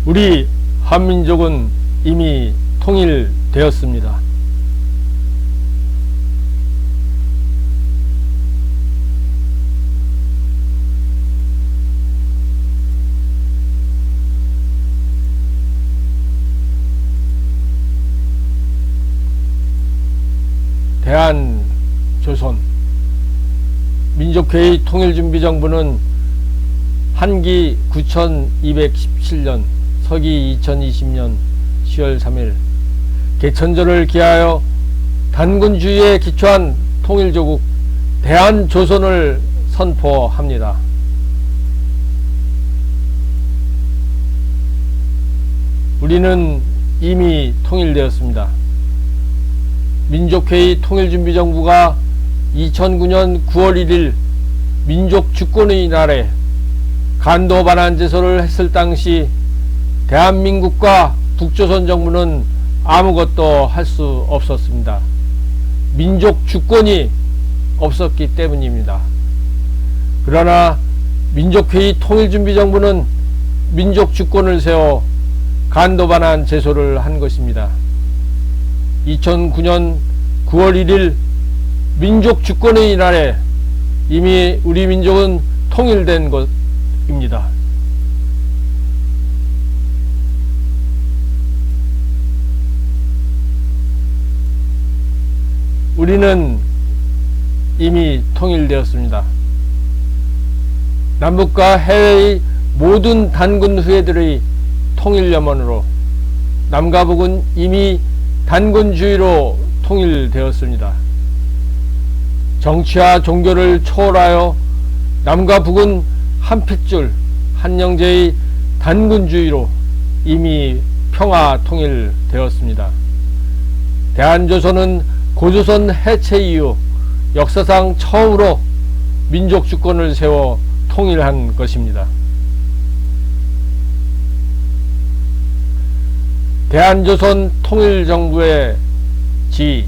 우리 한민족은 이미 통일되었습니다. 대한조선 민족회의 통일준비정부는 한기 9217년 서기 2020년 10월 3일 개천절을 기하여 단군주의에 기초한 통일조국 대한조선을 선포합니다. 우리는 이미 통일되었습니다. 민족회의 통일준비정부가 2009년 9월 1일 민족주권의 날에 간도반환제소를 했을 당시 대한민국과 북조선 정부는 아무것도 할 수 없었습니다. 민족주권이 없었기 때문입니다. 그러나 민족회의 통일준비정부는 민족주권을 세워 간도반환제소를 한 것입니다. 2009년 9월 1일 민족주권의 날에 이미 우리 민족은 통일된 것입니다. 우리는 이미 통일되었습니다. 남북과 해외의 모든 단군 후예들의 통일염원으로 남과 북은 이미 단군주의로 통일되었습니다. 정치와 종교를 초월하여 남과 북은 한 핏줄 한영제의 단군주의로 이미 평화 통일되었습니다. 대한조선은 고조선 해체 이후 역사상 처음으로 민족주권을 세워 통일한 것입니다. 대한조선 통일정부의 지위.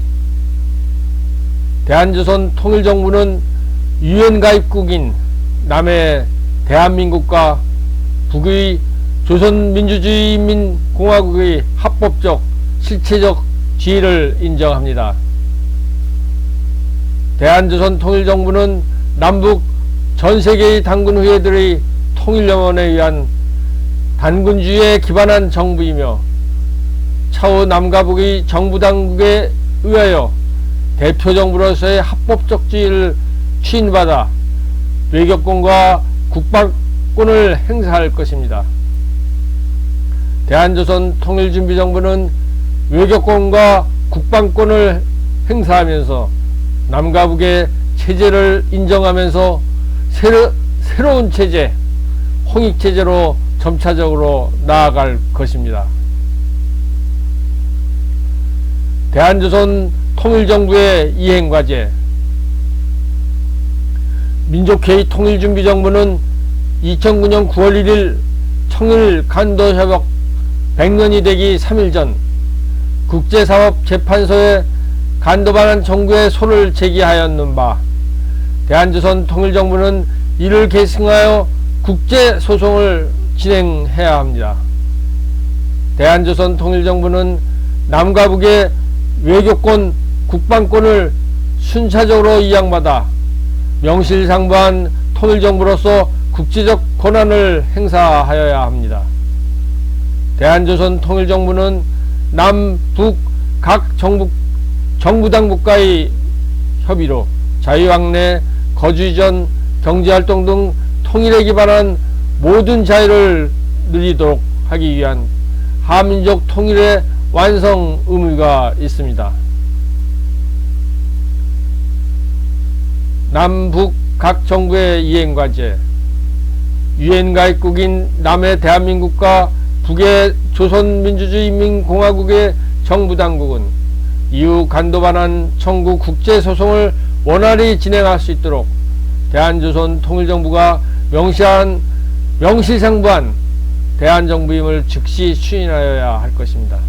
대한조선 통일정부는 유엔 가입국인 남의 대한민국과 북의 조선민주주의인민공화국의 합법적 실체적 지위를 인정합니다. 대한조선 통일정부는 남북 전세계의 단군 후예들의 통일염원에 의한 단군주의에 기반한 정부이며 차후 남과 북의 정부당국에 의하여 대표정부로서의 합법적 지위를 추인받아 외교권과 국방권을 행사할 것입니다. 대한조선 통일준비정부는 외교권과 국방권을 행사하면서 남과 북의 체제를 인정하면서 새로운 체제, 홍익체제로 점차적으로 나아갈 것입니다. 대한조선 통일정부의 이행과제. 민족회의 통일준비정부는 2009년 9월 1일 청일간도협약 100년이 되기 3일 전 국제사법재판소에 간도반환 청구의 소를 제기하였는 바 대한조선 통일정부는 이를 계승하여 국제소송을 진행해야 합니다. 대한조선 통일정부는 남과 북의 외교권, 국방권을 순차적으로 이양받아 명실상부한 통일정부로서 국제적 권한을 행사하여야 합니다. 대한조선 통일정부는 남북 각 정부당국과의 협의로 자유왕래, 거주이전, 경제활동 등 통일에 기반한 모든 자유를 누리도록 하기 위한 한민족 통일의 완성 의무가 있습니다. 남북 각 정부의 이행과제. 유엔 가입국인 남의 대한민국과 북의 조선민주주의인민공화국의 정부당국은 이후 간도반환 청구 국제소송을 원활히 진행할 수 있도록 대한조선 통일정부가 명실상부한 대한정부임을 즉시 추진하여야 할 것입니다.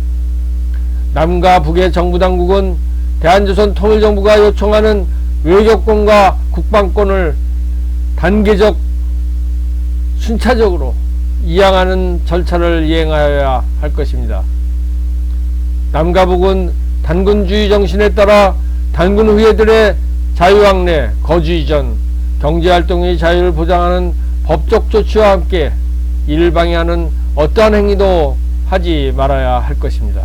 남과 북의 정부당국은 대한조선 통일정부가 요청하는 외교권과 국방권을 단계적 순차적으로 이양하는 절차를 이행하여야 할 것입니다. 남과 북은 단군주의 정신에 따라 단군 후예들의 자유왕래, 거주 이전, 경제활동의 자유를 보장하는 법적 조치와 함께 이를 방해하는 어떠한 행위도 하지 말아야 할 것입니다.